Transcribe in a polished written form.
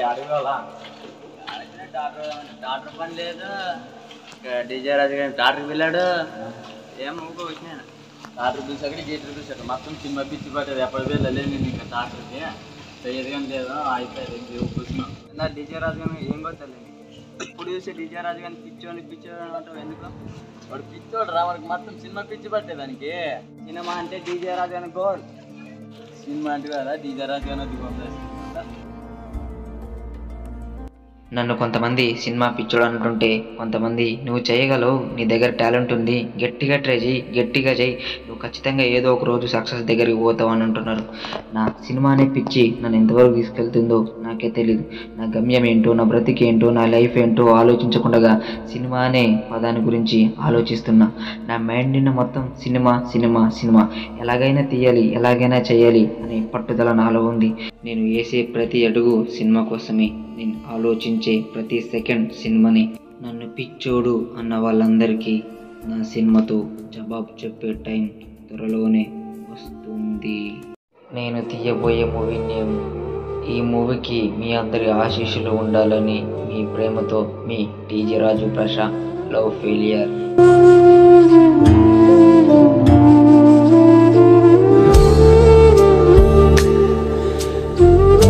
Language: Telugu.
అడగాల డాక్టర్ పని లేదు. డీజే రాజు గారి డాక్టర్ వెళ్ళాడు. ఏమో వచ్చినా డాక్టర్ చూసాక గీటర్ చూసాడు. మొత్తం సినిమా పిచ్చి పట్టేది. ఎప్పటి వెళ్ళలేదు నేను ఇంకా డాక్టర్కి తెలియదు కానీ లేదు అయిపోయింది. కూర్చున్నాం నా డీజే రాజు గారిని ఏం కొట్టలేదు. ఇప్పుడు చూసే డీజే రాజు గారిని పిచ్చోని అంటావు ఎందుకు? వాడు పిచ్చోడు రా. వాడికి మొత్తం సినిమా పిచ్చి పట్టేదానికి. సినిమా అంటే డీజే రాజు గారి గోల్. సినిమా అంటే కదా డీజే రాజు గారిని దిగుతుంది. నన్ను కొంతమంది సినిమా పిచ్చోడు అంటుంటే, కొంతమంది నువ్వు చేయగలవు, నీ దగ్గర టాలెంట్ ఉంది, గట్టిగా ట్రై చేయి, గట్టిగా చేయి, నువ్వు ఖచ్చితంగా ఏదో ఒక రోజు సక్సెస్ దగ్గరికి పోతావు అని అంటున్నారు. నా సినిమా అనే పిచ్చి నన్ను ఎంతవరకు తీసుకెళ్తుందో నాకే తెలియదు. నా గమ్యం ఏంటో, నా బ్రతికి ఏంటో, నా లైఫ్ ఏంటో ఆలోచించకుండా సినిమా అనే పదాన్ని గురించి ఆలోచిస్తున్నా. నా మైండ్ నిన్న మొత్తం సినిమా సినిమా సినిమా, ఎలాగైనా తీయాలి, ఎలాగైనా చేయాలి అనే పట్టుదల నాలో ఉంది. నేను వేసే ప్రతి అడుగు సినిమా కోసమే, నేను ఆలోచించే ప్రతి సెకండ్ సినిమాని. నన్ను పిచ్చోడు అన్న వాళ్ళందరికీ నా సినిమాతో జవాబు చెప్పే టైం త్వరలోనే వస్తుంది. నేను తీయబోయే మూవీ నేమ్. ఈ మూవీకి మీ అందరి ఆశీస్సులు ఉండాలని మీ ప్రేమతో మీ DJ Raju Prashant. Love failure.